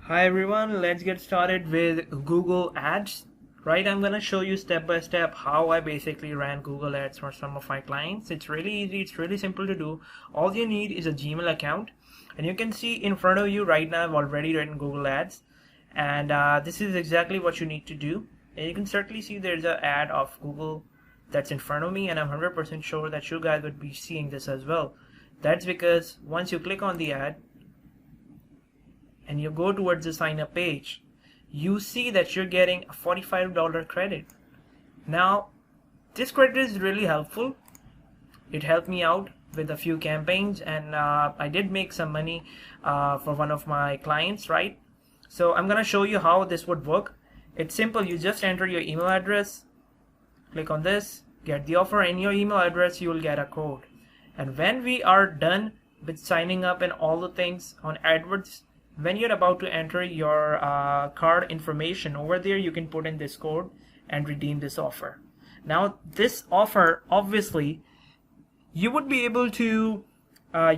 Hi everyone, let's get started with Google Ads. Right, I'm gonna show you step by step how I basically ran Google Ads for some of my clients. It's really easy, it's really simple to do. All you need is a Gmail account, and you can see in front of you right now I've already written Google Ads, and this is exactly what you need to do. And you can certainly see there's an ad of Google that's in front of me, and I'm 100% sure that you guys would be seeing this as well. That's because once you click on the ad and you go towards the sign up page, you see that you're getting a $45 credit. Now, this credit is really helpful. It helped me out with a few campaigns, and I did make some money for one of my clients, right? So I'm gonna show you how this would work. It's simple. You just enter your email address, click on this, get the offer. In your email address you will get a code, and when we are done with signing up and all the things on AdWords, when you're about to enter your card information over there, you can put in this code and redeem this offer. Now this offer, obviously you would be able to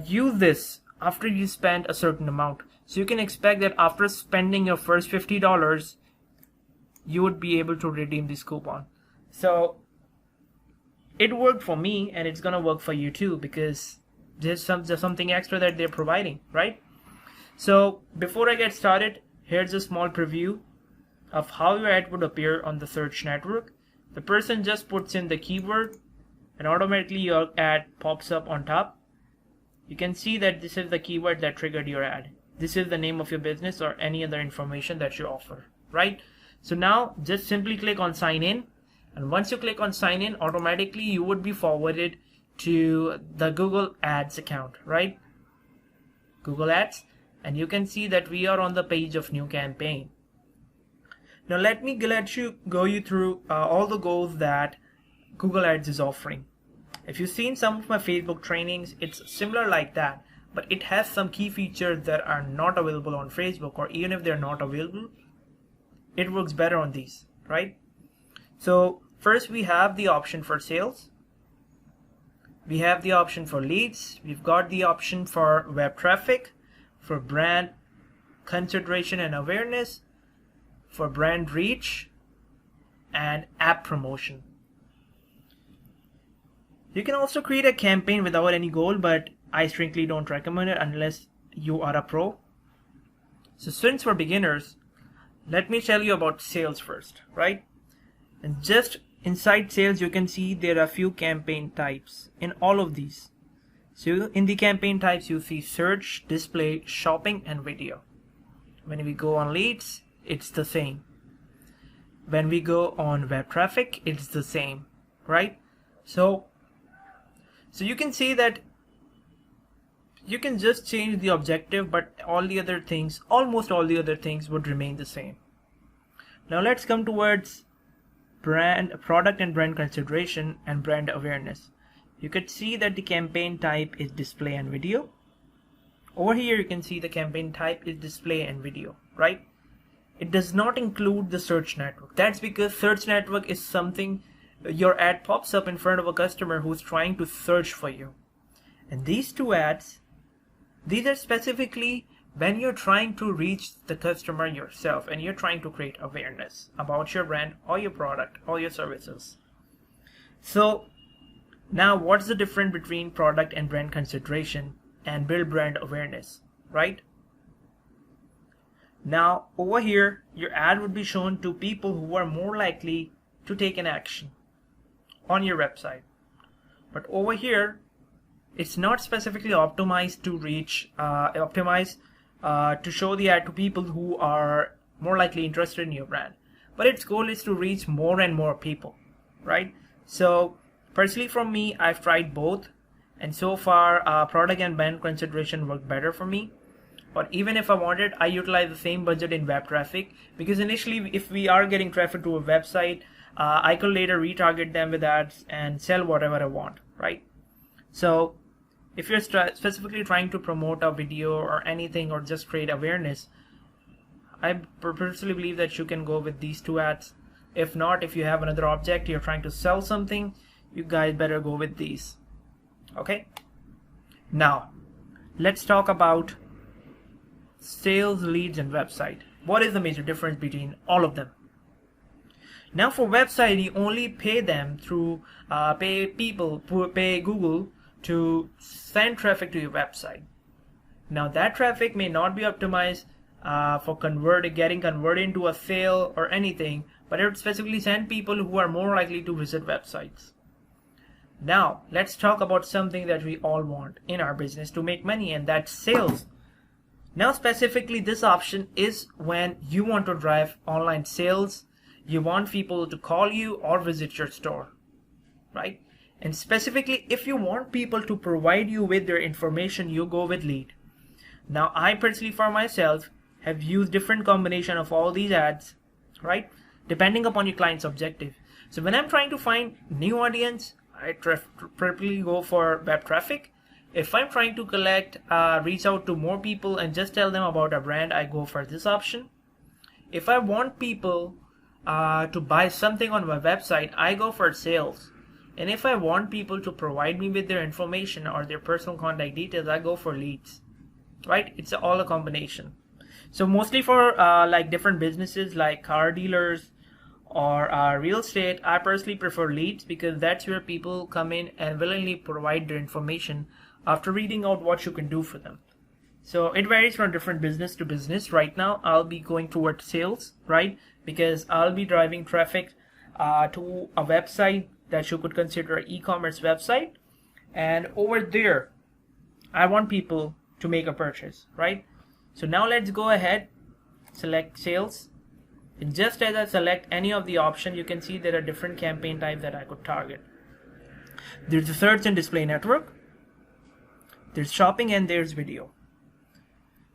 use this after you spend a certain amount. So you can expect that after spending your first $50, you would be able to redeem this coupon. So it worked for me, and it's gonna work for you too, because there's something extra that they're providing, right? So before I get started, here's a small preview of how your ad would appear on the search network. The person just puts in the keyword and automatically your ad pops up on top. You can see that this is the keyword that triggered your ad. This is the name of your business or any other information that you offer, right? So now just simply click on sign in, and once you click on sign in, automatically you would be forwarded to the Google Ads account, right? Google Ads. And you can see that we are on the page of new campaign. Now let me go you through all the goals that Google Ads is offering. If you've seen some of my Facebook trainings, it's similar like that, but it has some key features that are not available on Facebook, or even if they're not available, it works better on these, right? So first we have the option for sales. We have the option for leads. We've got the option for web traffic, for brand consideration and awareness, for brand reach, and app promotion. You can also create a campaign without any goal, but I strictly don't recommend it unless you are a pro. So since we're beginners, let me tell you about sales first, right? And just inside sales, you can see there are a few campaign types in all of these. So in the campaign types, you see search, display, shopping, and video. When we go on leads, it's the same. When we go on web traffic, it's the same, right? So you can see that you can just change the objective, but all the other things, almost all the other things would remain the same. Now let's come towards product and brand consideration and brand awareness. You could see that the campaign type is display and video. Over here you can see the campaign type is display and video, right? It does not include the search network. That's because search network is something your ad pops up in front of a customer who's trying to search for you. And these two ads, these are specifically when you're trying to reach the customer yourself and you're trying to create awareness about your brand or your product or your services. So now what's the difference between product and brand consideration and build brand awareness, right? Now over here, your ad would be shown to people who are more likely to take an action on your website. But over here, it's not specifically optimized to reach, to show the ad to people who are more likely interested in your brand. But its goal is to reach more and more people, right? So personally from me, I've tried both, and so far product and brand consideration worked better for me. But even if I wanted, I utilize the same budget in web traffic, because initially if we are getting traffic to a website, I could later retarget them with ads and sell whatever I want, right? So if you're specifically trying to promote a video or anything, or just create awareness, I personally believe that you can go with these two ads. If not, if you have another object, you're trying to sell something, you guys better go with these. Okay, now let's talk about sales, leads, and website. What is the major difference between all of them? Now for website, you only pay them through pay Google to send traffic to your website. Now that traffic may not be optimized for getting converted into a sale or anything, but it would specifically send people who are more likely to visit websites. Now let's talk about something that we all want in our business to make money, and that's sales. Now specifically this option is when you want to drive online sales. You want people to call you or visit your store, right? And specifically if you want people to provide you with their information, you go with lead. Now I personally for myself have used different combination of all these ads, right? Depending upon your client's objective. So when I'm trying to find new audience, I preferably go for web traffic. If I'm trying to reach out to more people and just tell them about a brand, I go for this option. If I want people to buy something on my website, I go for sales. And if I want people to provide me with their information or their personal contact details, I go for leads, right? It's all a combination. So mostly for like different businesses like car dealers or real estate, I personally prefer leads because that's where people come in and willingly provide their information after reading out what you can do for them. So it varies from different business to business. Right now I'll be going towards sales, right? Because I'll be driving traffic to a website that you could consider an e-commerce website, and over there I want people to make a purchase, right? So now let's go ahead, select sales, and just as I select any of the options, you can see there are different campaign types that I could target. There's the search and display network, there's shopping, and there's video.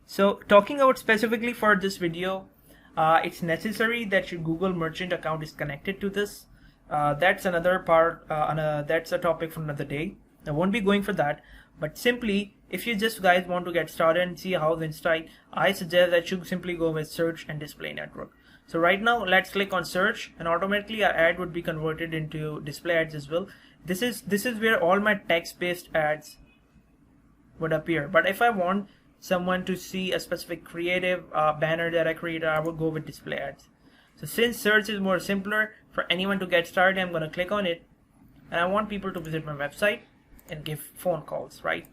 So talking about specifically for this video, it's necessary that your Google merchant account is connected to this. That's another part, that's a topic for another day. I won't be going for that, but simply if you just guys want to get started and see how things tight, I suggest that you simply go with search and display network. So right now let's click on search, and automatically our ad would be converted into display ads as well. This is where all my text-based ads would appear. But if I want someone to see a specific creative banner that I created, I would go with display ads. So since search is more simpler for anyone to get started, I'm going to click on it, and I want people to visit my website and give phone calls, right?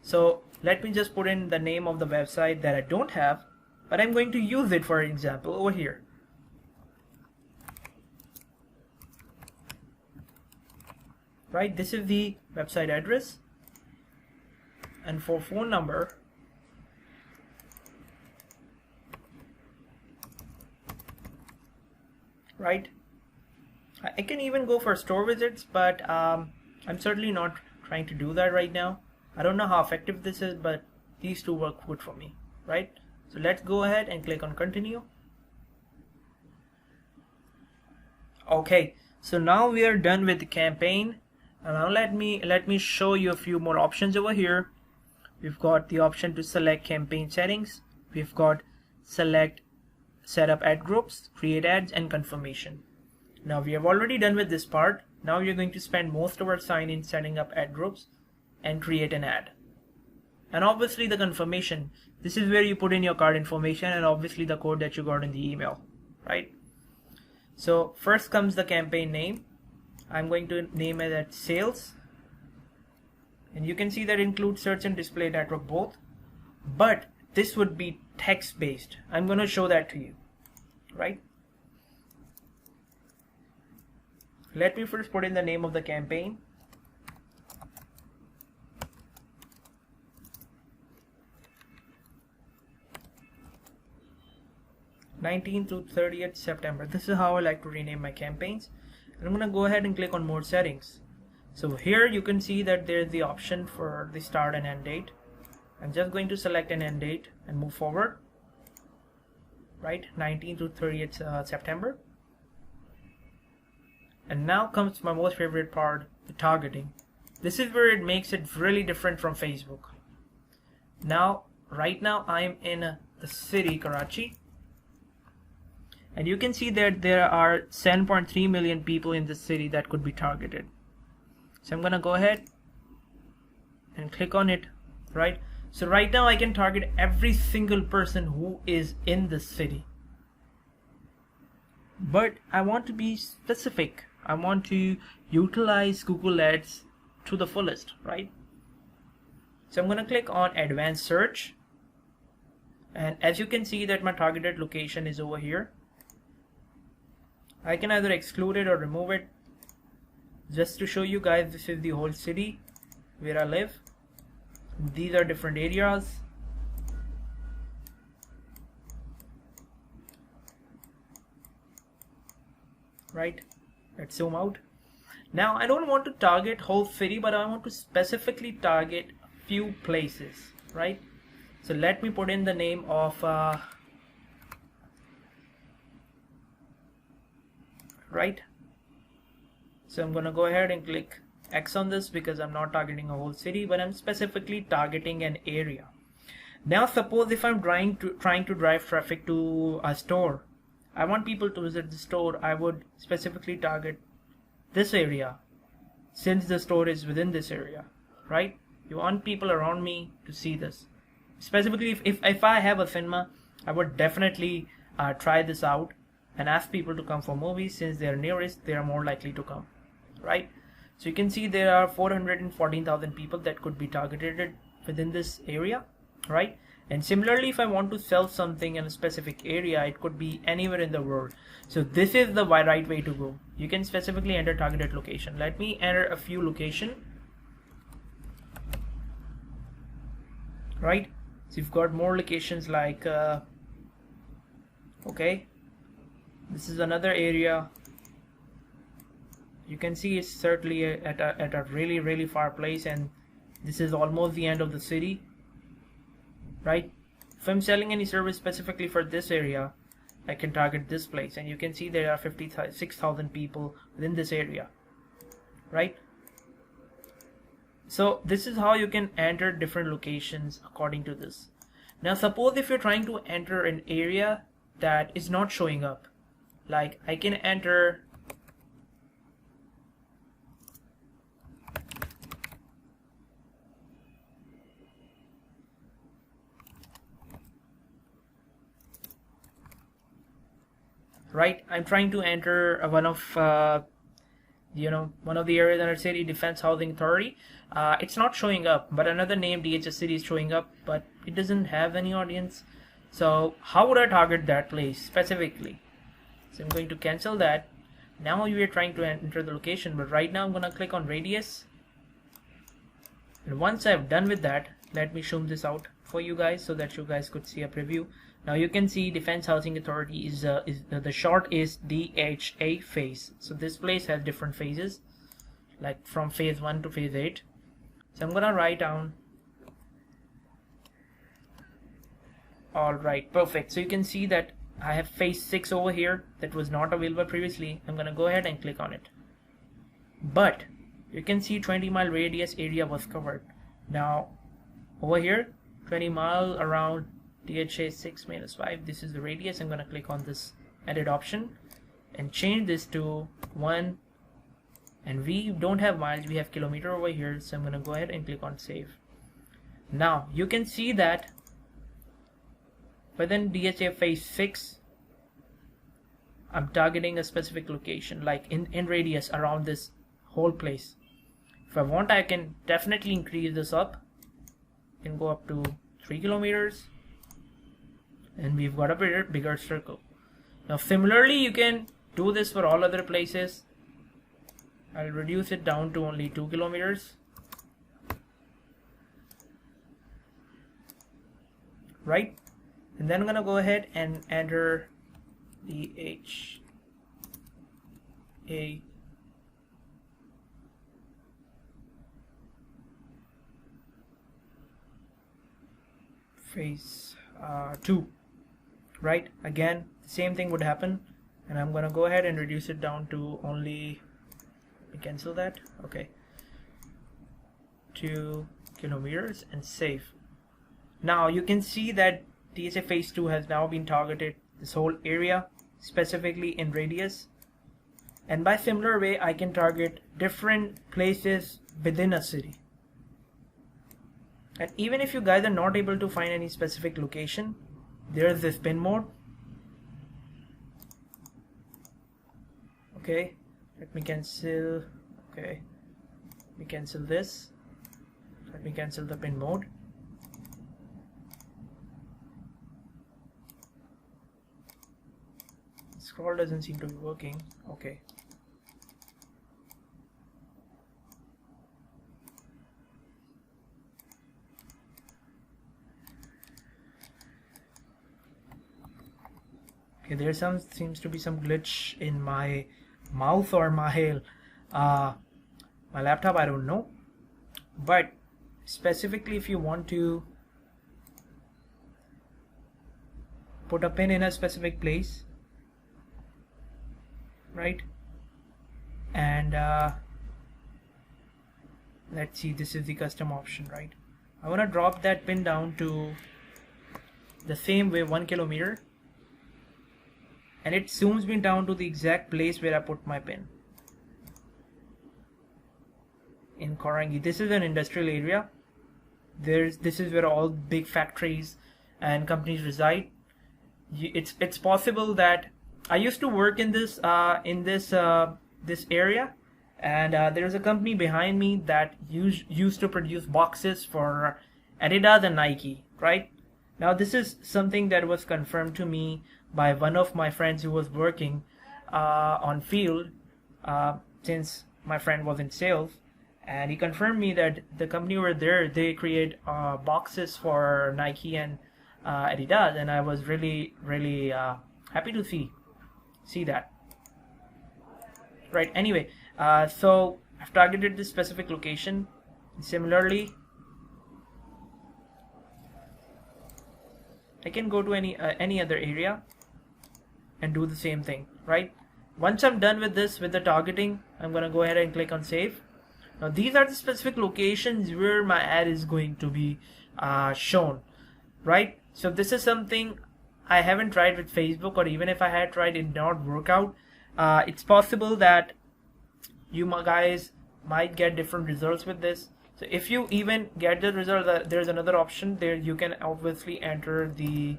So let me just put in the name of the website that I don't have, but I'm going to use it for example over here. Right, this is the website address, and for phone number, right, I can even go for store visits, but I'm certainly not trying to do that right now. I don't know how effective this is, but these two work good for me, right? So let's go ahead and click on continue. Okay, so now we are done with the campaign, and now let me show you a few more options over here. We've got the option to select campaign settings. We've got select setup ad groups, create ads, and confirmation. Now we have already done with this part. Now we are going to spend most of our time in setting up ad groups and create an ad. And obviously the confirmation, this is where you put in your card information and obviously the code that you got in the email, right? So first comes the campaign name. I'm going to name it as sales, and you can see that includes search and display network both, but this would be text based. I'm going to show that to you, right? Let me first put in the name of the campaign. (19th to 30th September). This is how I like to rename my campaigns. And I'm going to go ahead and click on more settings. So here you can see that there's the option for the start and end date. I'm just going to select an end date and move forward, right? 19th to 30th September. And now comes my most favorite part, the targeting. This is where it makes it really different from Facebook. Now, right now I am in the city, Karachi. And you can see that there are 7.3 million people in this city that could be targeted. So I'm going to go ahead and click on it, right? So right now I can target every single person who is in this city. But I want to be specific. I want to utilize Google Ads to the fullest, right? So I'm going to click on advanced search. And as you can see that my targeted location is over here. I can either exclude it or remove it. Just to show you guys, this is the whole city where I live. These are different areas. Right, let's zoom out. Now I don't want to target whole city, but I want to specifically target a few places, right? So let me put in the name of right. So I'm gonna go ahead and click X on this because I'm not targeting a whole city, but I'm specifically targeting an area. Now suppose if I'm trying to drive traffic to a store, I want people to visit the store, I would specifically target this area since the store is within this area, right? You want people around me to see this. Specifically, if I have a cinema, I would definitely try this out and ask people to come for movies. Since they are nearest, they are more likely to come, right? So you can see there are 414,000 people that could be targeted within this area, right? And similarly, if I want to sell something in a specific area, it could be anywhere in the world. So this is the right way to go. You can specifically enter targeted location. Let me enter a few location, right? So you've got more locations like, okay, this is another area. You can see it's certainly at a really far place, and this is almost the end of the city. Right? If I'm selling any service specifically for this area, I can target this place, and you can see there are 56,000 people within this area, right? So this is how you can enter different locations according to this. Now suppose if you're trying to enter an area that is not showing up, like I can enter right. I'm trying to enter one of the areas under city defense housing authority. It's not showing up, but another name DHS city is showing up, but it doesn't have any audience. So how would I target that place specifically? So I'm going to cancel that. Now we are trying to enter the location, but right now I'm going to click on radius, and once I've done with that, let me zoom this out for you guys so that you guys could see a preview. Now you can see Defense Housing Authority is the short is DHA phase. So this place has different phases, like from phase 1 to phase 8. So I'm gonna write down. Alright, perfect. So you can see that I have phase 6 over here that was not available previously. I'm gonna go ahead and click on it. But you can see 20-mile radius area was covered. Now over here, 20 mile around DHA 6-5, this is the radius. I'm going to click on this edit option and change this to 1, and we don't have miles, we have kilometer over here, so I'm going to go ahead and click on save. Now you can see that within DHA phase 6 I'm targeting a specific location, like in radius around this whole place. If I want, I can definitely increase this up. I can go up to 3 kilometers. And we've got a bigger circle. Now similarly, you can do this for all other places. I'll reduce it down to only 2 kilometers. Right? And then I'm gonna go ahead and enter the HA phase 2. Right, again same thing would happen, and I'm gonna go ahead and reduce it down to only, cancel that, okay, 2 kilometers and save. Now you can see that DHA phase 2 has now been targeted, this whole area specifically in radius, and by similar way I can target different places within a city. And even if you guys are not able to find any specific location, there's this pin mode. Okay, let me cancel. Okay, let me cancel this. Let me cancel the pin mode. Scroll doesn't seem to be working. Okay. Okay, there seems to be some glitch in my mouth or my laptop. I don't know. But specifically, if you want to put a pin in a specific place, right? And let's see, this is the custom option, right? I want to drop that pin down to the same way 1 kilometer, and it zooms me down to the exact place where I put my pin in Korangi. This is an industrial area. This is where all big factories and companies reside. It's possible that I used to work in this area, and there's a company behind me that used to produce boxes for Adidas and Nike, right? Now this is something that was confirmed to me by one of my friends who was working on field, since my friend was in sales, and he confirmed me that the company over there, they create boxes for Nike and Adidas, and I was really happy to see that. Right, anyway, so I've targeted this specific location. Similarly, I can go to any other area and do the same thing, right? Once I'm done with this, with the targeting, I'm gonna go ahead and click on save. Now these are the specific locations where my ad is going to be shown, right? So this is something I haven't tried with Facebook, or even if I had tried, it did not work out. It's possible that you guys might get different results with this. So if you even get the result, there's another option there. You can obviously enter the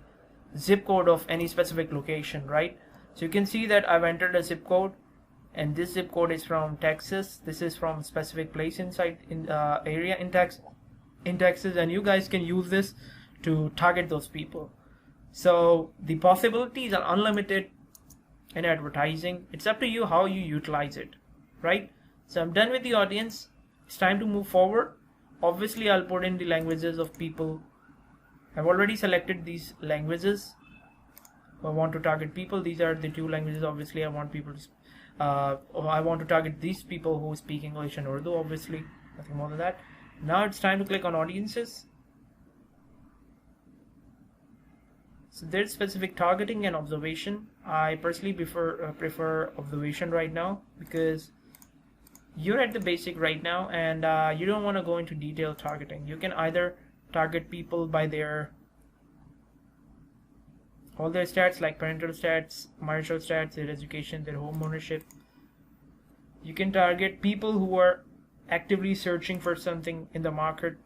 zip code of any specific location, right? So you can see that I've entered a zip code, and this zip code is from Texas. This is from specific place inside area in Texas, and you guys can use this to target those people. So the possibilities are unlimited in advertising. It's up to you how you utilize it, right? So I'm done with the audience. It's time to move forward. Obviously, I'll put in the languages of people. I've already selected these languages. I want to target people. These are the 2 languages. Obviously, I want people to I want to target these people who speak English and Urdu, obviously, nothing more than that. Now it's time to click on audiences. So there's specific targeting and observation. I personally prefer observation right now, because you're at the basic right now, and you don't want to go into detailed targeting. You can either target people by all their stats, like parental stats, marital stats, their education, their home ownership. You can target people who are actively searching for something in the market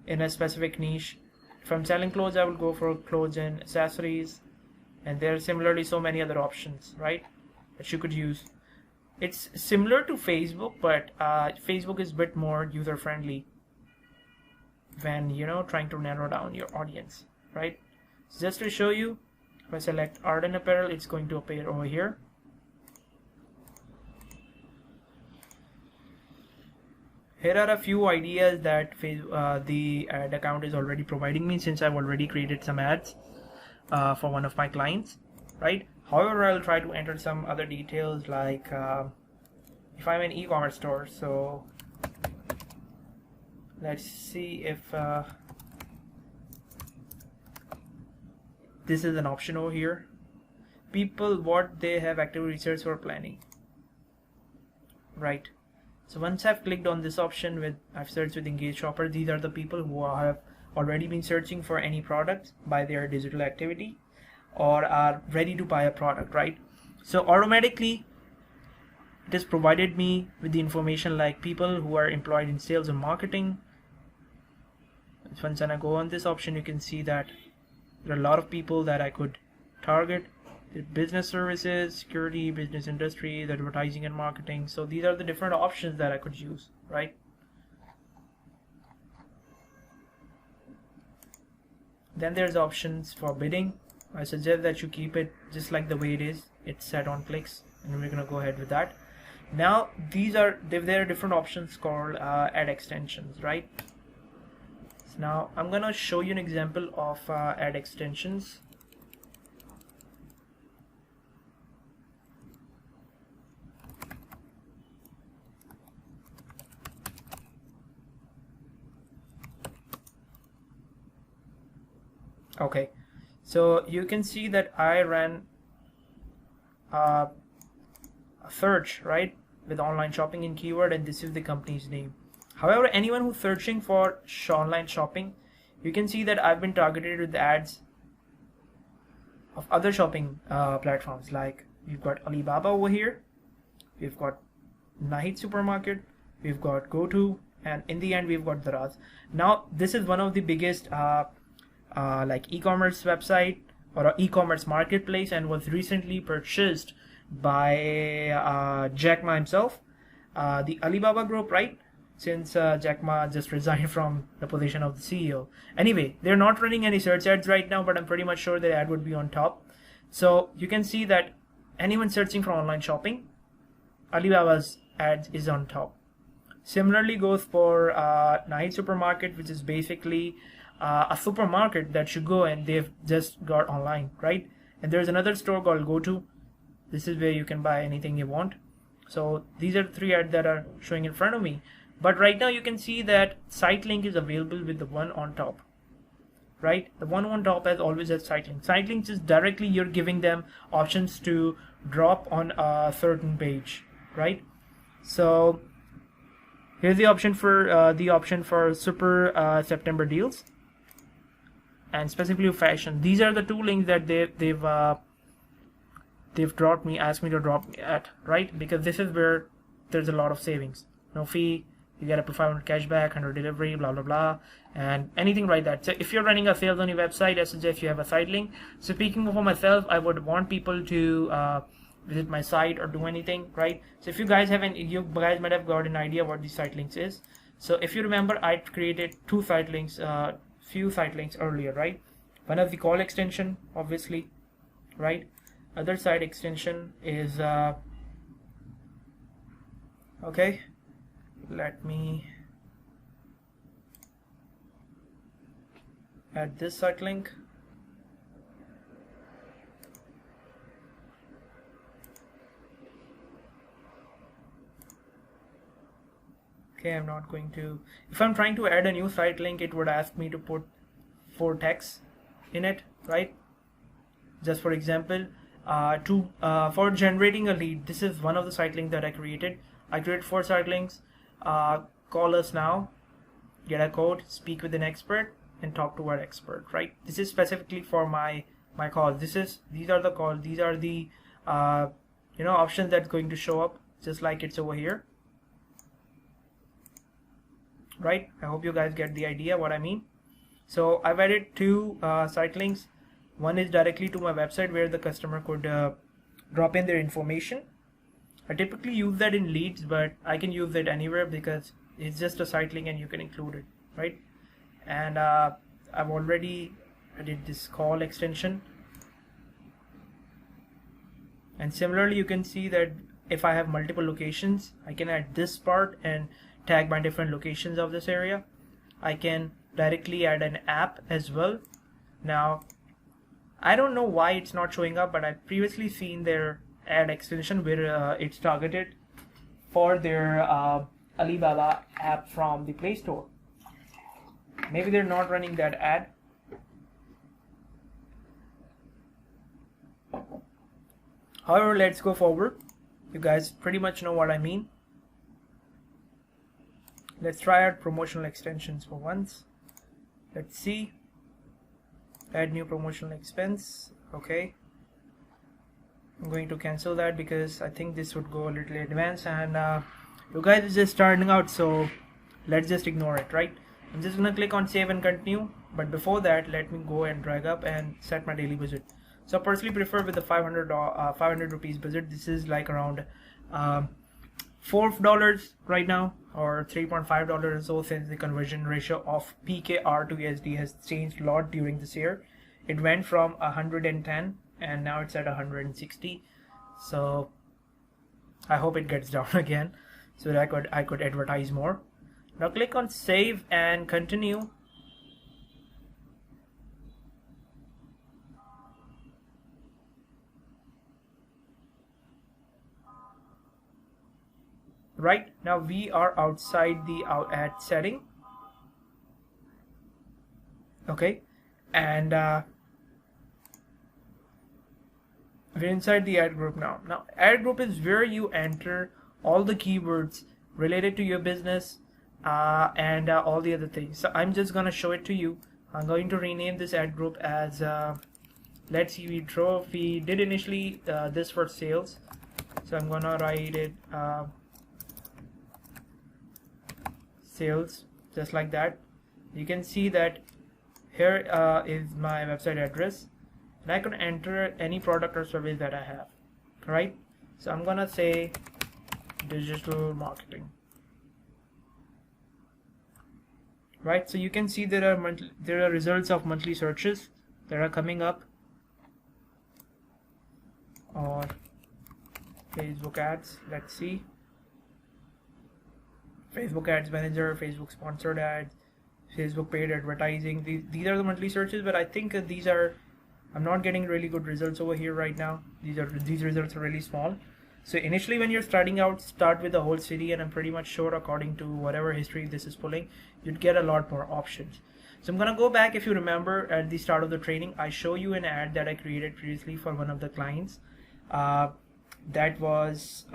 in a specific niche. If I'm selling clothes, I will go for clothes and accessories, and there are similarly so many other options, right, that you could use. It's similar to Facebook, but Facebook is a bit more user friendly when trying to narrow down your audience, right? So just to show you, if I select art and apparel, it's going to appear over here. Here are a few ideas that the ad account is already providing me, since I've already created some ads for one of my clients, right? However, I'll try to enter some other details, like if I'm an e-commerce store. So let's see if this is an option over here. People, what they have active research or planning, right? So once I've clicked on this option, I've searched with engaged shopper, these are the people who have already been searching for any product by their digital activity, or are ready to buy a product, right? So automatically it has provided me with the information like people who are employed in sales and marketing, Once I go on this option, you can see that there are a lot of people that I could target. The business services, security, business industry, the advertising and marketing. So these are the different options that I could use, right? Then there's options for bidding. I suggest that you keep it just like the way it is. It's set on clicks, and we're gonna go ahead with that. Now there are different options called ad extensions, right? So now I'm gonna show you an example of ad extensions. Okay, so you can see that I ran a search, right, with online shopping in keyword, and this is the company's name. However, anyone who's searching for online shopping, you can see that I've been targeted with ads of other shopping platforms. Like we've got Alibaba over here, we've got Nahid Supermarket, we've got GoTo, and in the end we've got Diaz. Now this is one of the biggest like e-commerce website or e-commerce marketplace, and was recently purchased by Jack Ma himself, the Alibaba group, right? Since Jack Ma just resigned from the position of the CEO. Anyway, they're not running any search ads right now, but I'm pretty much sure the ad would be on top. So you can see that anyone searching for online shopping, Alibaba's ads is on top. Similarly goes for Nahid Supermarket, which is basically a supermarket that you go and they've just got online, right? And there's another store called GoTo. This is where you can buy anything you want. So these are the three ads that are showing in front of me. But right now you can see that site link is available with the one on top, right? The one on top has always has site link. Site links is directly you're giving them options to drop on a certain page, right? So here's the option for super September deals and specifically fashion. These are the two links that they've dropped me, asked me to drop me at, right? Because this is where there's a lot of savings. No fee, you get up to 500 cashback, 100 delivery, blah blah blah, and anything like that. So if you're running a sales on your website, I suggest you have a site link. So speaking for myself, I would want people to visit my site or do anything, right? So if you guys might have got an idea what these site links is. So if you remember, I created few site links earlier, right? One of the call extension, obviously, right? Other site extension is okay, let me add this site link. Okay, I'm not going to, if I'm trying to add a new site link, it would ask me to put 4 texts in it, right? Just for example, for generating a lead, this is one of the site links that I created. I created 4 site links. Call us now, get a code, speak with an expert, and talk to our expert, right? This is specifically for my calls. These are the calls. These are the options that's going to show up just like it's over here, right? I hope you guys get the idea what I mean. So I've added 2 site links. One is directly to my website where the customer could drop in their information. I typically use that in leads, but I can use it anywhere because it's just a site link and you can include it, right? And I've already added this call extension. And similarly, you can see that if I have multiple locations, I can add this part and tag my different locations of this area. I can directly add an app as well. Now, I don't know why it's not showing up, but I've previously seen their ad extension where it's targeted for their Alibaba app from the Play Store. Maybe they're not running that ad. However, let's go forward. You guys pretty much know what I mean. Let's try out promotional extensions for once. Let's see. Add new promotional expense. Okay. I'm going to cancel that because I think this would go a little advanced and you guys are just starting out, so let's just ignore it, right? I'm just gonna click on save and continue, but before that let me go and drag up and set my daily budget. So I personally prefer with the 500 rupees budget. This is like around $4 right now, or $3.5 or so, since the conversion ratio of PKR to USD has changed a lot during this year. It went from 110 and now it's at 160. So I hope it gets down again so that I could advertise more. Now click on save and continue. Right now we are outside the ad setting. Okay, and we're inside the ad group now. Now ad group is where you enter all the keywords related to your business and all the other things. So I'm just gonna show it to you. I'm going to rename this ad group as let's see, we did initially this for sales, so I'm gonna write it sales, just like that. You can see that here is my website address, and I can enter any product or service that I have, right? So I'm gonna say digital marketing, right? So you can see there are results of monthly searches that are coming up, or Facebook ads. Let's see, Facebook ads manager, Facebook sponsored ads, Facebook paid advertising. These are the monthly searches, but I think I'm not getting really good results over here right now. These results are really small. So initially when you're starting out, start with the whole city, and I'm pretty much sure according to whatever history this is pulling, you'd get a lot more options. So I'm gonna go back. If you remember at the start of the training, I show you an ad that I created previously for one of the clients. That was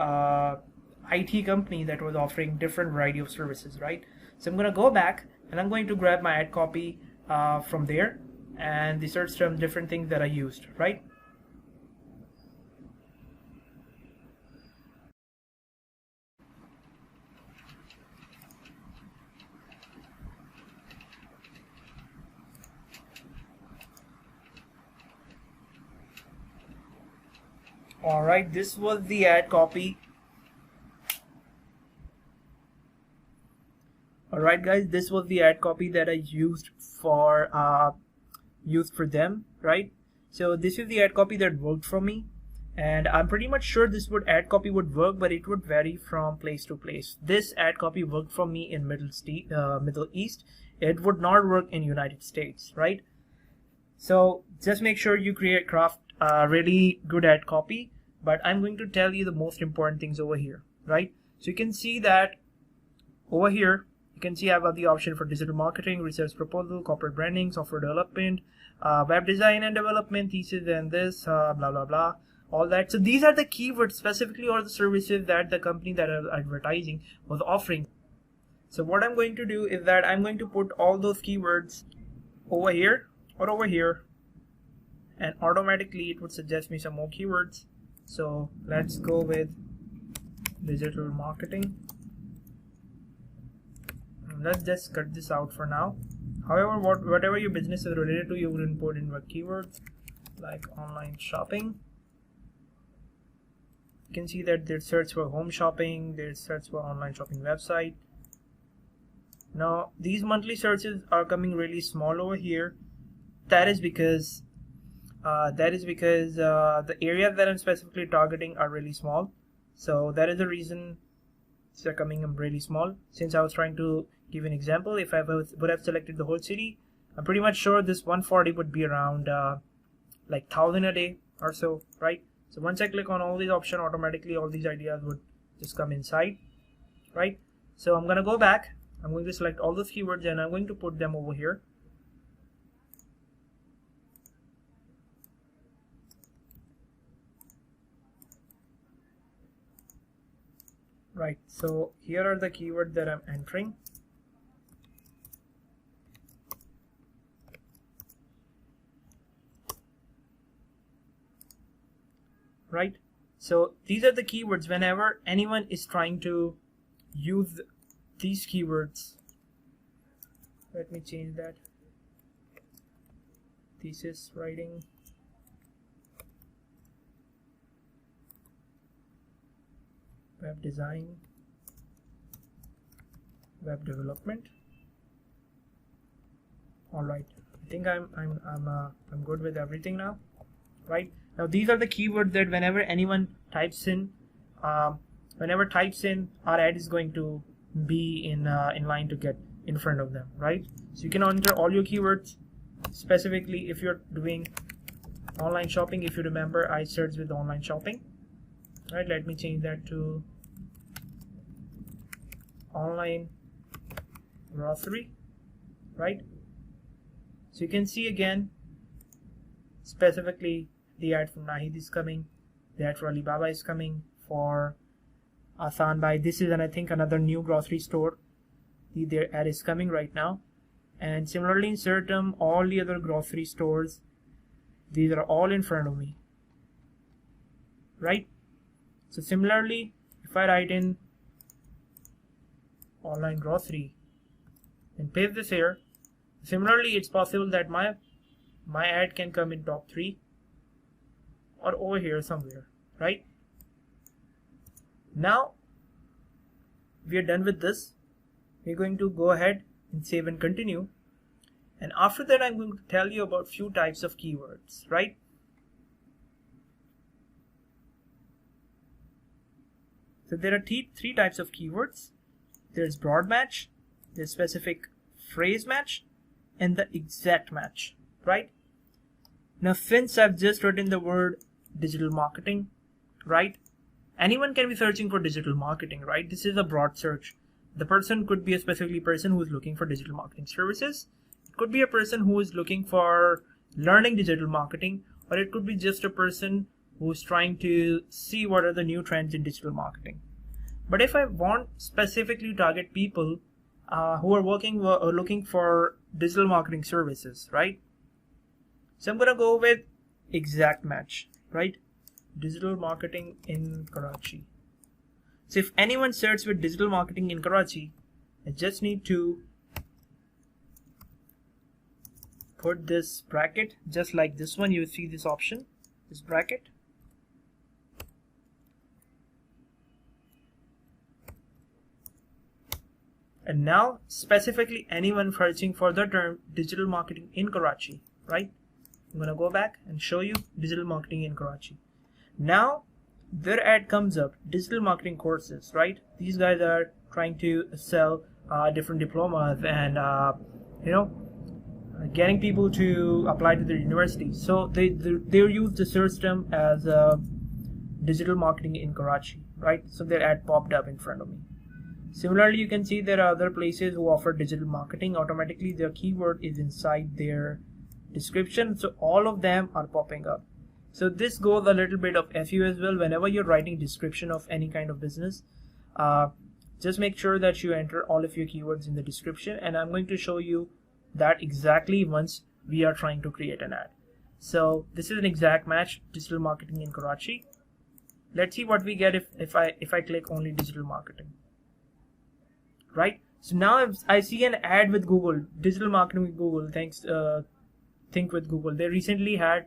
IT company that was offering different variety of services, right? So I'm going to go back and I'm going to grab my ad copy from there and the search term, different things that I used, right? All right, this was the ad copy. Alright guys, this was the ad copy that I used for them, right? So this is the ad copy that worked for me, and I'm pretty much sure this ad copy would work, but it would vary from place to place. This ad copy worked for me in Middle East. It would not work in United States, right? So just make sure you craft a really good ad copy, but I'm going to tell you the most important things over here, right? So you can see that over here, you can see I've got the option for digital marketing, research proposal, corporate branding, software development, web design and development, thesis, and this, blah, blah, blah, all that. So these are the keywords specifically, or the services that the company that I'm advertising was offering. So what I'm going to do is that I'm going to put all those keywords over here or over here, and automatically it would suggest me some more keywords. So let's go with digital marketing. Let's just cut this out for now. However, whatever your business is related to, you would import in what keywords, like online shopping. You can see that there's search for home shopping, there's search for online shopping website. Now these monthly searches are coming really small over here. That is because the areas that I'm specifically targeting are really small. So that is the reason they're coming in really small. Since I was trying to give an example, if I would have selected the whole city, I'm pretty much sure this 140 would be around like 1,000 a day or so, right? So once I click on all these options, automatically all these ideas would just come inside, right? So I'm gonna go back. I'm going to select all those keywords and I'm going to put them over here. Right, so here are the keywords that I'm entering. Right, so these are the keywords. Whenever anyone is trying to use these keywords, Let me change that. Thesis writing. Web design. Web development. All right. I think I'm good with everything now. Right now, these are the keywords that whenever anyone types in, our ad is going to be in line to get in front of them, right? So you can enter all your keywords. Specifically, if you're doing online shopping, if you remember, I searched with online shopping. Right, let me change that to online grocery. Right, so you can see again, specifically the ad from Nahid is coming, the ad for Alibaba is coming, for Asan Bhai. This is, and I think another new grocery store, their ad is coming right now. And similarly in Certum, all the other grocery stores, these are all in front of me, right? So similarly, if I write in online grocery and paste this here, similarly it's possible that my ad can come in top 3 or over here somewhere, right? Now we are done with this. We're going to go ahead and save and continue, and after that I'm going to tell you about few types of keywords, right? So there are three types of keywords. There's broad match, there's specific phrase match, and the exact match, right? Now since I've just written the word digital marketing, right, anyone can be searching for digital marketing, right? This is a broad search. The person could be a specifically person who is looking for digital marketing services. It could be a person who is looking for learning digital marketing, or it could be just a person who is trying to see what are the new trends in digital marketing. But if I want specifically target people who are looking for digital marketing services, right? So I'm gonna go with exact match, right? Digital marketing in Karachi. So if anyone searches with digital marketing in Karachi, I just need to put this bracket just like this one. You see this option, this bracket. And now specifically anyone searching for the term digital marketing in Karachi, right? I'm gonna go back and show you digital marketing in Karachi. Now their ad comes up, digital marketing courses, right? These guys are trying to sell different diplomas and getting people to apply to their university. So they use the search term as digital marketing in Karachi, right? So their ad popped up in front of me. Similarly, you can see there are other places who offer digital marketing. Automatically their keyword is inside their description, so all of them are popping up. So this goes a little bit of FU as well. Whenever you're writing description of any kind of business, just make sure that you enter all of your keywords in the description, and I'm going to show you that exactly once we are trying to create an ad. So this is an exact match, digital marketing in Karachi. Let's see what we get if I click only digital marketing, right? So now I see an ad with Google, digital marketing with Google. Thanks, Think with Google. They recently had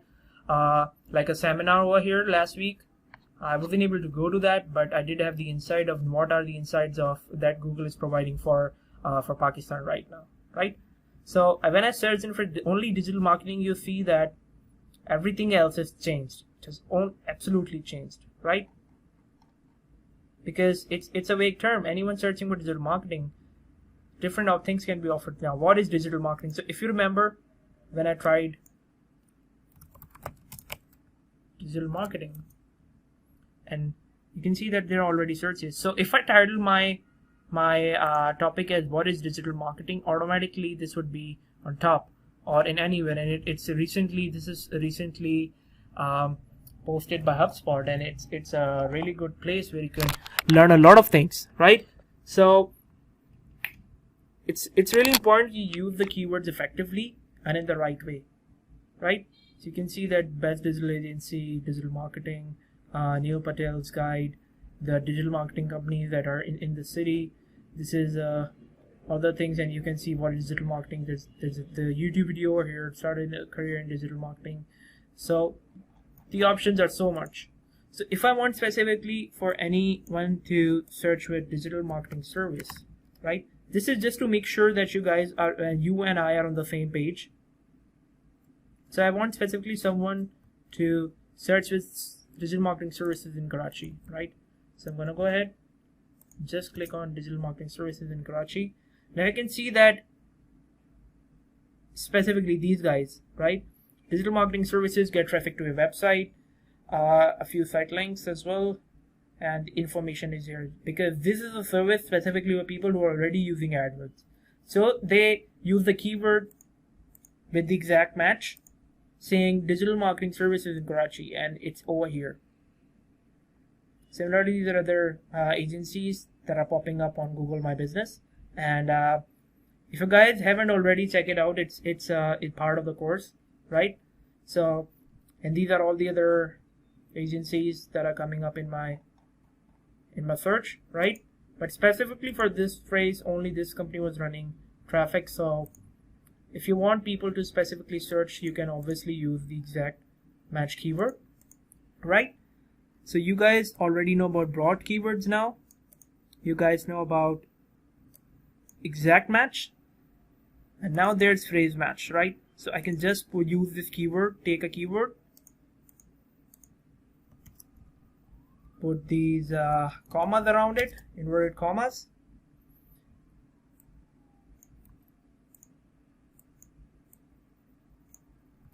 like a seminar over here last week. I wasn't able to go to that, but I did have the insight of what are the insights of that Google is providing for Pakistan right now, right? So when I search in for only digital marketing, you see that everything else has changed. It has absolutely changed, right? Because it's a vague term. Anyone searching for digital marketing, different things can be offered. Now, what is digital marketing? So if you remember, when I tried digital marketing, and you can see that there are already searches. So if I title my topic as what is digital marketing, automatically this would be on top or in anywhere, and this is recently posted by HubSpot, and it's a really good place where you can learn a lot of things, right? So it's really important you use the keywords effectively and in the right way, right? So you can see that best digital agency, digital marketing, Neil Patel's guide, the digital marketing companies that are in the city. This is other things, and you can see what is digital marketing. There's the YouTube video over here, started a career in digital marketing. So the options are so much. So if I want specifically for anyone to search with digital marketing service, right? This is just to make sure that you guys are, you and I are on the same page. So I want specifically someone to search with digital marketing services in Karachi, right? So I'm gonna go ahead, just click on digital marketing services in Karachi. Now I can see that specifically these guys, right? Digital marketing services get traffic to a website, a few site links as well, and information is here because this is a service specifically for people who are already using AdWords. So they use the keyword with the exact match saying digital marketing services in Karachi, and it's over here. Similarly, these are other agencies that are popping up on Google My Business, and if you guys haven't already, check it out. It's part of the course, right? So, and these are all the other agencies that are coming up in my search, right? But specifically for this phrase, only this company was running traffic. So if you want people to specifically search, you can obviously use the exact match keyword, right? So you guys already know about broad keywords now. You guys know about exact match, and now there's phrase match, right? So I can just use this keyword, take a keyword, put these commas around it, inverted commas,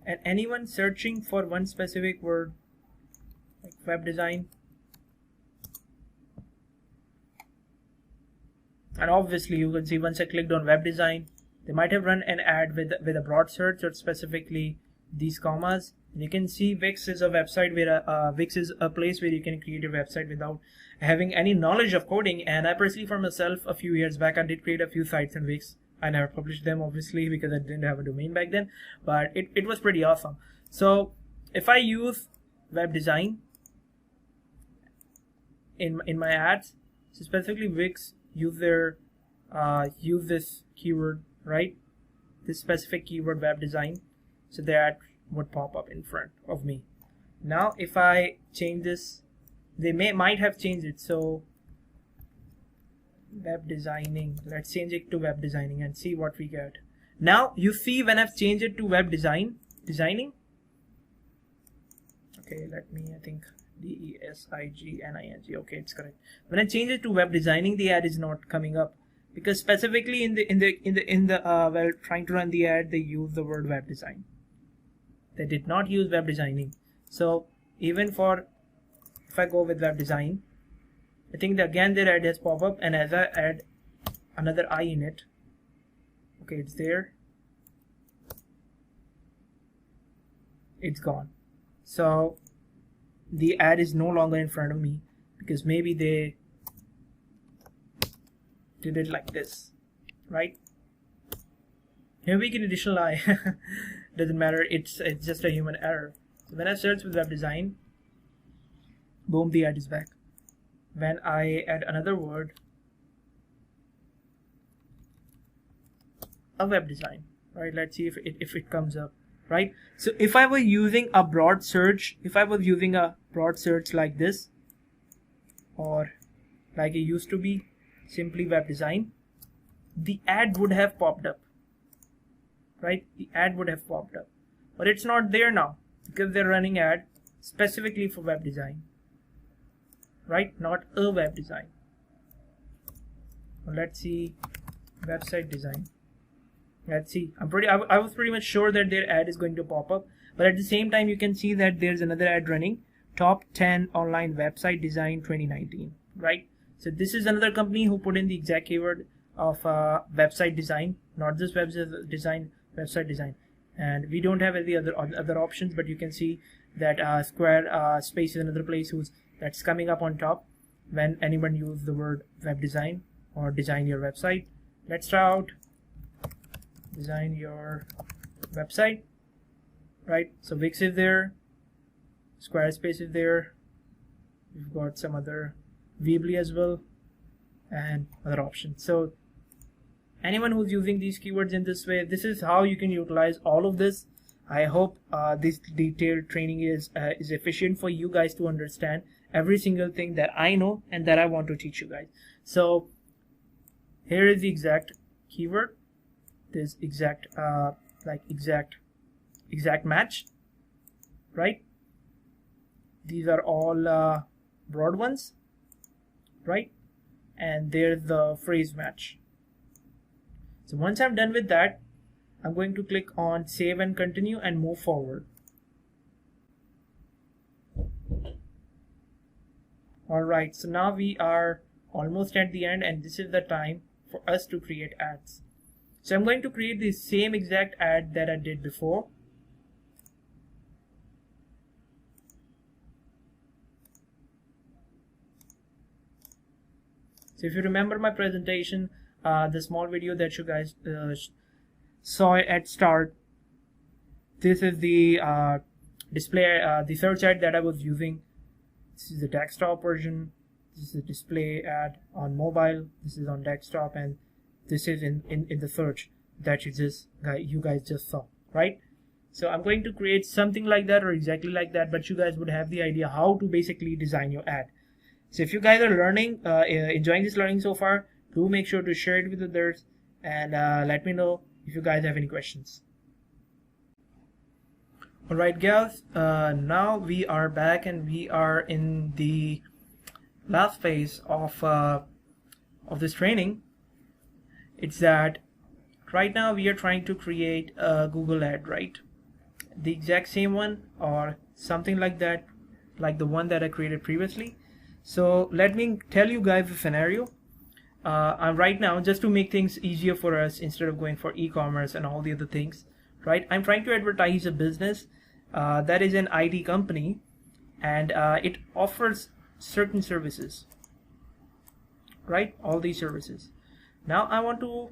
and anyone searching for one specific word like web design, and obviously you can see once I clicked on web design, they might have run an ad with a broad search or specifically these commas. And you can see Wix is a website where Wix is a place where you can create a website without having any knowledge of coding. And I personally, for myself, a few years back, I did create a few sites in Wix. I never published them obviously because I didn't have a domain back then, but it was pretty awesome. So if I use web design in my ads, so specifically Wix use this keyword, right? This specific keyword web design, so that would pop up in front of me. Now if I change this, they might have changed it. So web designing, let's change it to web designing and see what we get. Now you see when I've changed it to web designing, okay, let me, I think DESIGNING, okay, it's correct. When I change it to web designing, the ad is not coming up because specifically while trying to run the ad, they use the word web design. They did not use web designing. So even for, if I go with web design, I think that again their ad has pop up, and as I add another I in it, okay, it's there, it's gone. So the ad is no longer in front of me because maybe they did it like this, right? Here we get additional I. Doesn't matter, it's just a human error. So when I search with web design, boom, the ad is back. When I add another word, a web design, right? Let's see if it comes up, right? So if I were using a broad search, like this, or like it used to be, simply web design, the ad would have popped up, right? The ad would have popped up, but it's not there now because they're running ad specifically for web design, right? Not a web design. Well, let's see website design. Let's see. I was pretty much sure that their ad is going to pop up, but at the same time you can see that there's another ad running, top 10 online website design 2019, right? So this is another company who put in the exact keyword of website design, not just website design, website design. And we don't have any other options, but you can see that Squarespace is another place that's coming up on top when anyone uses the word web design or design your website. Let's try out design your website, right? So Wix is there, Squarespace is there, we've got some other Weebly as well, and other options. So anyone who's using these keywords in this way, this is how you can utilize all of this. I hope this detailed training is efficient for you guys to understand every single thing that I know and that I want to teach you guys. So here is the exact keyword, this exact exact match, right? These are all broad ones, right? And there's the phrase match. So once I'm done with that, I'm going to click on save and continue and move forward. Alright, so now we are almost at the end, and this is the time for us to create ads. So I'm going to create the same exact ad that I did before. So if you remember my presentation, the small video that you guys saw at start, this is the display, the search ad that I was using. This is the desktop version. This is the display ad on mobile. This is on desktop, and this is in the search that you guys just saw, right? So I'm going to create something like that or exactly like that, but you guys would have the idea how to basically design your ad. So if you guys are learning, enjoying this learning so far, do make sure to share it with others, and let me know if you guys have any questions. Alright guys, now we are back and we are in the last phase of this training. It's that right now we are trying to create a Google ad, right? The exact same one or something like that, like the one that I created previously. So let me tell you guys the scenario. Right now, just to make things easier for us, instead of going for e-commerce and all the other things, right? I'm trying to advertise a business that is an IT company, and it offers certain services, right? All these services. Now I want to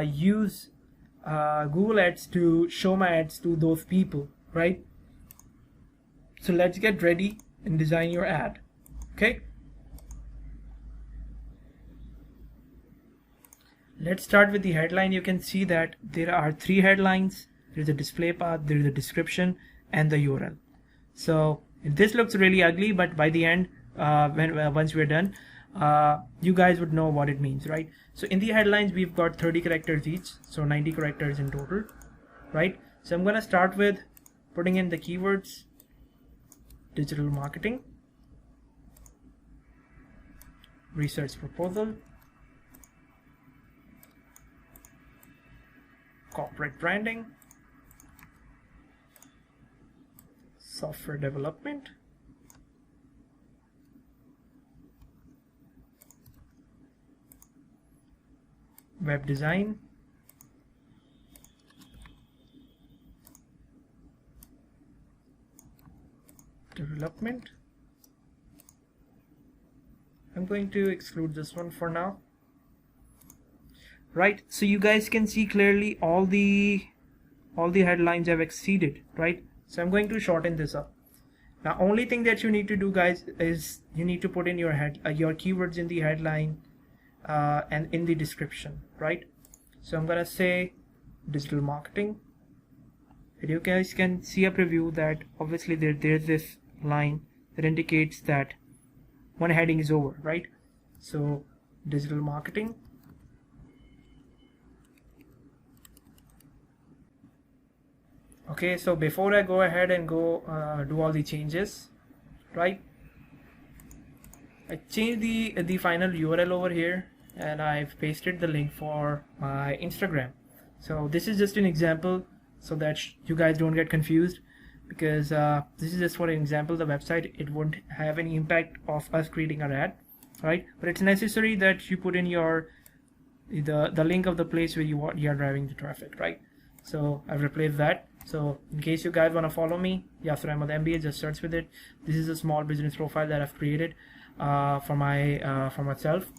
use Google Ads to show my ads to those people, right? So let's get ready and design your ad. Okay, let's start with the headline. You can see that there are 3 headlines. There's a display path, there's a description, and the URL. So this looks really ugly, but by the end, once we're done, you guys would know what it means, right? So in the headlines, we've got 30 characters each, so 90 characters in total, right? So I'm gonna start with putting in the keywords: digital marketing, research proposal, corporate branding, software development, web design, development. I'm going to exclude this one for now. Right, so you guys can see clearly all the headlines have exceeded, right? So I'm going to shorten this up. Now only thing that you need to do, guys, is you need to put in your keywords in the headline and in the description, right? So I'm gonna say digital marketing. And you guys can see a preview that obviously there's this line that indicates that one heading is over, right? So digital marketing. Okay, so before I go ahead and go do all the changes, right? I changed the final URL over here, and I've pasted the link for my Instagram. So this is just an example so that you guys don't get confused, because this is just for an example. The website, it won't have any impact of us creating our ad, right? But it's necessary that you put in the link of the place where you are driving the traffic, right? So I've replaced that. So in case you guys want to follow me, Yasir Ahmad MBA, just search with it. This is a small business profile that I've created for myself.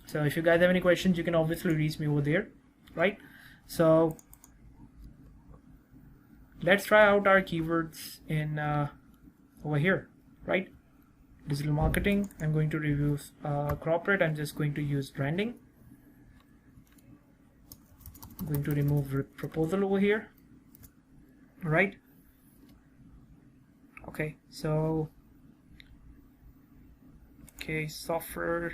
So if you guys have any questions, you can obviously reach me over there, right? So let's try out our keywords in over here, right? Digital marketing. I'm going to review corporate. I'm just going to use branding. I'm going to remove proposal over here. Right. Okay, so software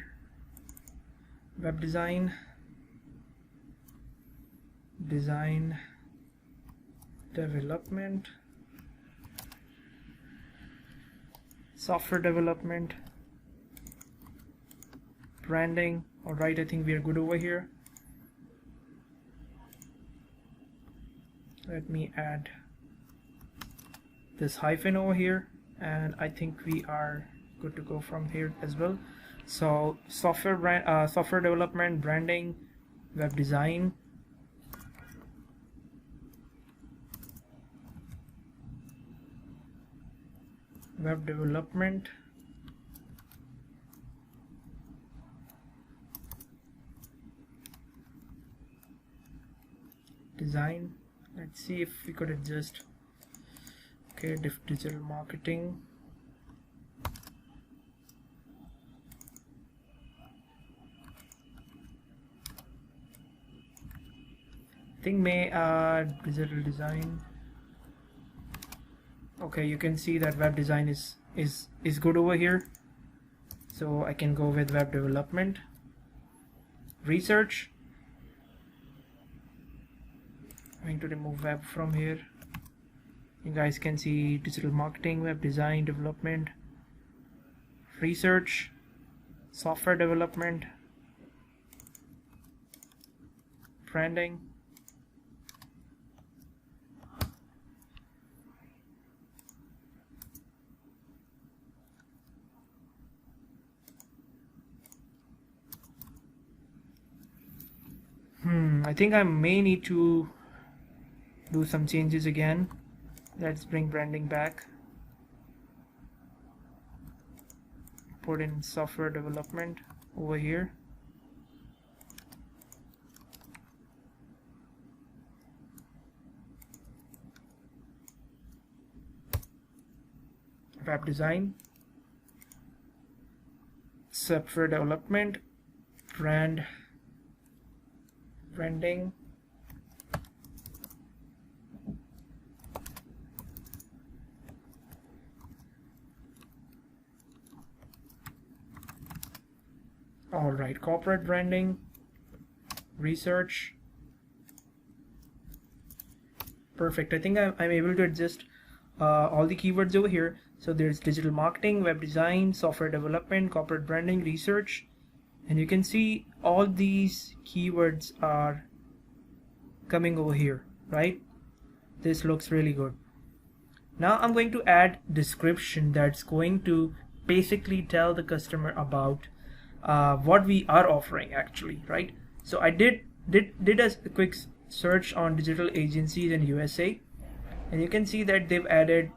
web design development, software development, branding. All right, I think we are good over here. Let me add this hyphen over here, and I think we are good to go from here as well. So software development, branding, web design, web development, design. Let's see if we could adjust. Okay, digital marketing, I think may add digital design. Okay, you can see that web design is good over here, so I can go with web development. Research, I'm going to remove web from here. You guys can see digital marketing, web design, development, research, software development, branding, I think I may need to do some changes again. Let's bring branding back. Put in software development over here. Web design, software development, branding, all right, corporate branding, research. Perfect. I think I'm able to adjust all the keywords over here. So there's digital marketing, web design, software development, corporate branding, research, and you can see all these keywords are coming over here, right? This looks really good. Now I'm going to add description that's going to basically tell the customer about what we are offering actually, right? So I did a quick search on digital agencies in USA, and you can see that they've added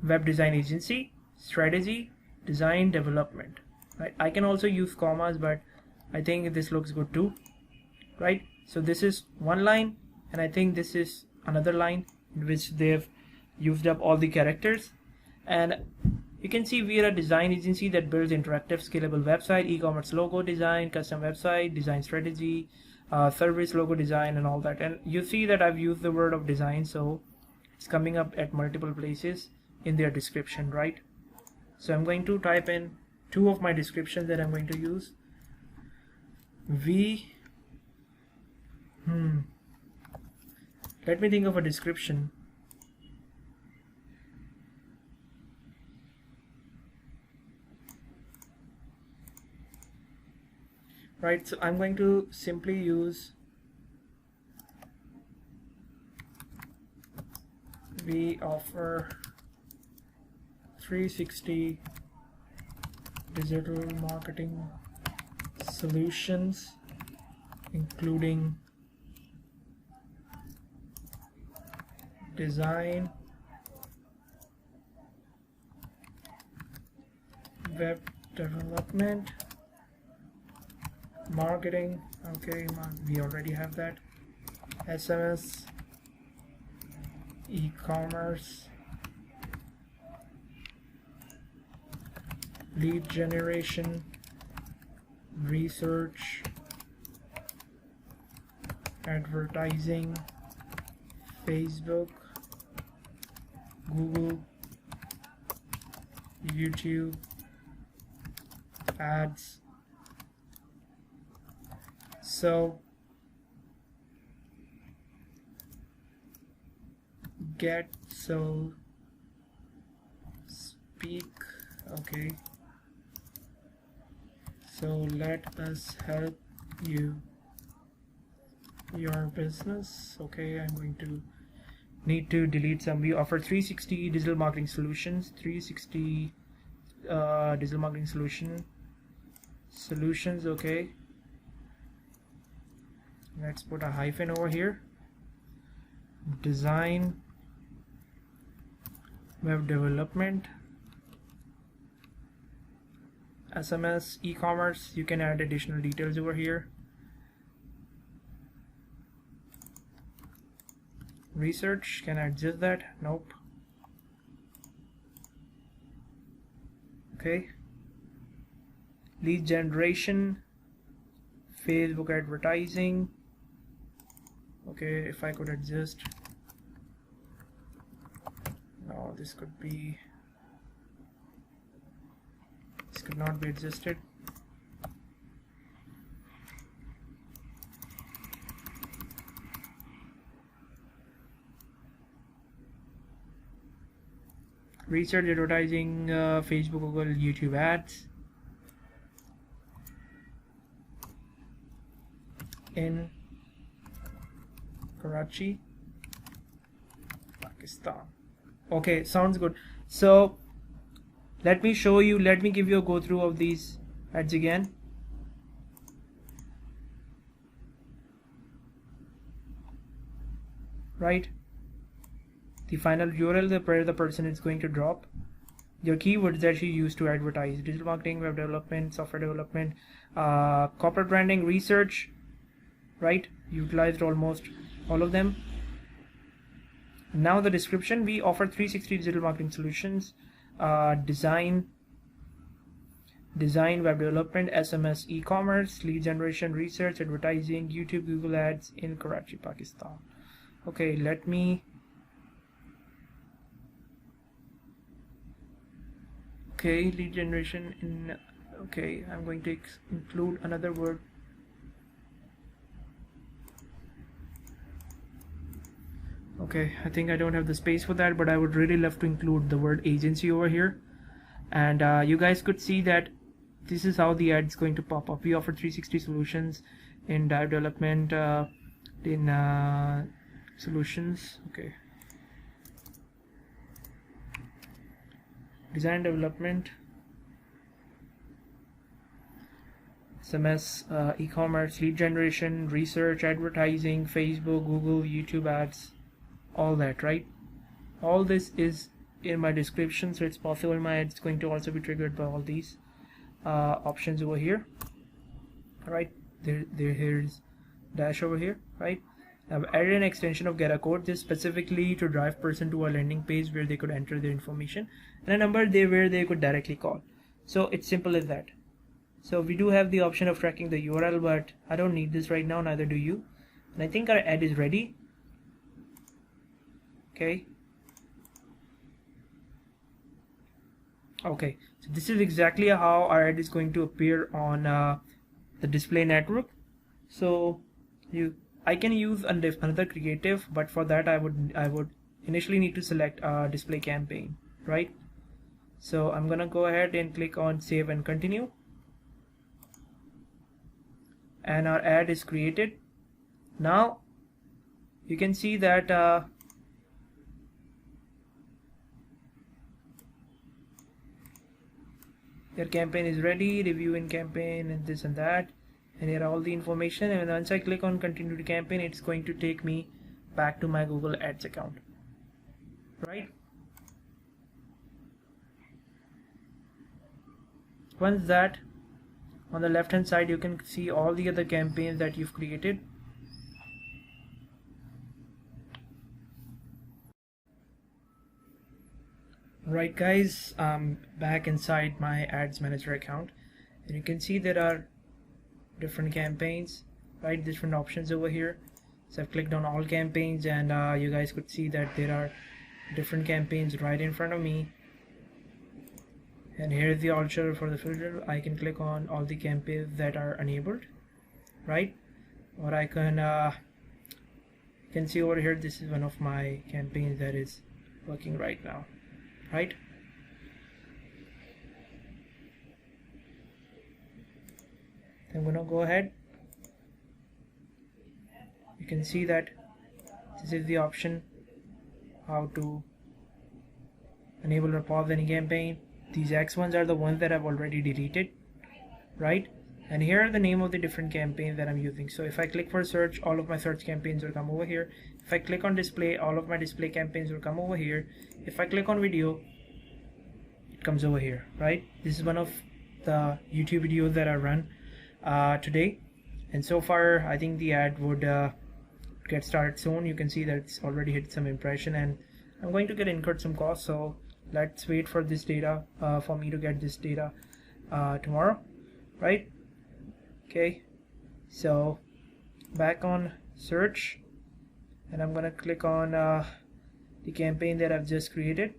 web design agency, strategy, design, development, right? I can also use commas, but I think this looks good too, right? So this is one line, and I think this is another line in which they've used up all the characters. And you can see we are a design agency that builds interactive scalable website, e-commerce logo design, custom website, design strategy, service logo design, and all that. And you see that I've used the word of design, so it's coming up at multiple places in their description, right? So I'm going to type in two of my descriptions that I'm going to use. Let me think of a description. Right, so I'm going to simply use we offer 360 digital marketing solutions, including design, web development, marketing. Okay, we already have that. SMS, e-commerce, lead generation, research, advertising, Facebook, Google, YouTube, ads. So get, so speak, okay, so let us help you your business. Okay, I'm going to need to delete some. We offer 360 digital marketing solutions, 360 digital marketing solutions. Okay, let's put a hyphen over here. Design, web development, SMS, e-commerce. You can add additional details over here. Research, can I adjust that? Nope. Okay. Lead generation, Facebook advertising. Okay, if I could adjust. No, this could not be adjusted. Research advertising, Facebook, Google, YouTube ads in Karachi, Pakistan. Okay, sounds good. So let me show you, let me give you a go through of these ads again. Right, the final URL where the person is going to drop, your keywords that you use to advertise, digital marketing, web development, software development, corporate branding, research, right? Utilized almost all of them. Now the description, we offer 360 digital marketing solutions, design, web development, SMS, e-commerce, lead generation, research, advertising, YouTube, Google ads in Karachi, Pakistan. Okay, let me, okay, lead generation in, okay, I'm going to include another word. Okay, I think I don't have the space for that, but I would really love to include the word agency over here. And you guys could see that this is how the ad is going to pop up. We offer 360 solutions in web development, in solutions. Okay, design development, SMS, e-commerce, lead generation, research, advertising, Facebook, Google, YouTube ads, all that, right? All this is in my description, so it's possible my ad's going to also be triggered by all these options over here. All right, here's dash over here, right? I've added an extension of get a code, just specifically to drive person to a landing page where they could enter their information, and a number where they could directly call. So it's simple as that. So we do have the option of tracking the URL, but I don't need this right now, neither do you. And I think our ad is ready. Okay. Okay, so this is exactly how our ad is going to appear on the display network. So I can use another creative, but for that I would initially need to select a display campaign, right? So I'm gonna go ahead and click on save and continue, and our ad is created. Now you can see that your campaign is ready, reviewing campaign and this and that, and here are all the information. And once I click on continue to campaign, it's going to take me back to my Google Ads account, right? Once that, on the left hand side you can see all the other campaigns that you've created. Right guys, I'm back inside my ads manager account, and you can see there are different campaigns, right? Different options over here. So I've clicked on all campaigns, and you guys could see that there are different campaigns right in front of me. And here is the option for the filter. I can click on all the campaigns that are enabled, right? Or I can you can see over here, this is one of my campaigns that is working right now, right? I'm gonna go ahead. You can see that this is the option how to enable or pause any campaign. These X ones are the ones that I've already deleted, right? And here are the name of the different campaigns that I'm using. So if I click for search, all of my search campaigns will come over here. If I click on display, all of my display campaigns will come over here. If I click on video, it comes over here, right? This is one of the YouTube videos that I run today, and so far I think the ad would get started soon. You can see that it's already hit some impression, and I'm going to get incurred some costs. So let's wait for this data for me to get this data tomorrow, right? Okay, so back on search, and I'm gonna click on the campaign that I've just created,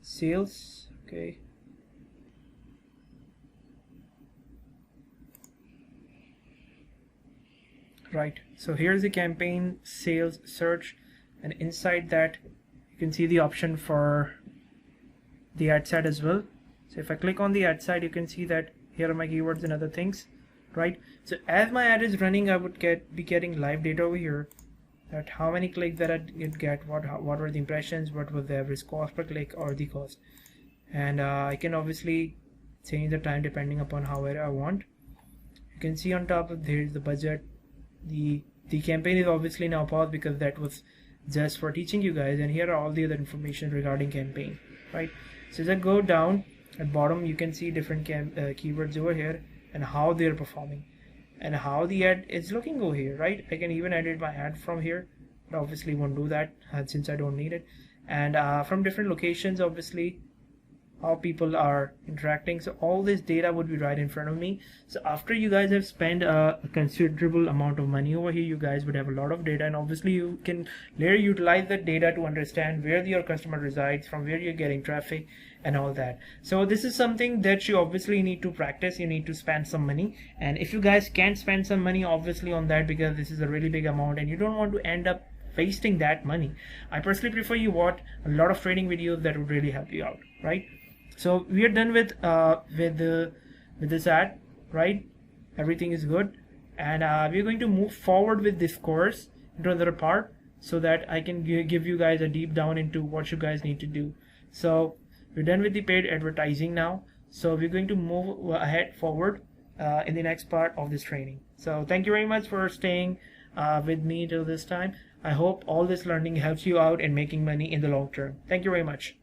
sales. Okay, right, so here's the campaign sales search, and inside that you can see the option for the ad set as well. So if I click on the ad side, you can see that here are my keywords and other things, right? So as my ad is running, I would be getting live data over here, that how many clicks that I did get, what were the impressions, what was the average cost per click or the cost, and I can obviously change the time depending upon however I want. You can see on top of there's the budget. The campaign is obviously now paused because that was just for teaching you guys, and here are all the other information regarding campaign, right? So as I go down at bottom, you can see different keywords over here and how they're performing and how the ad is looking over here, right? I can even edit my ad from here, but obviously won't do that since I don't need it. And from different locations, obviously how people are interacting. So all this data would be right in front of me. So after you guys have spent a considerable amount of money over here, you guys would have a lot of data, and obviously you can later utilize that data to understand where your customer resides, from where you're getting traffic and all that. So this is something that you obviously need to practice. You need to spend some money, and if you guys can't spend some money obviously on that, because this is a really big amount and you don't want to end up wasting that money, I personally prefer you watch a lot of training videos that would really help you out, right? So we are done with this ad, right? Everything is good, and we're going to move forward with this course into another part so that I can give you guys a deep down into what you guys need to do. So we're done with the paid advertising now, so we're going to move ahead forward in the next part of this training. So thank you very much for staying with me till this time. I hope all this learning helps you out in making money in the long term. Thank you very much.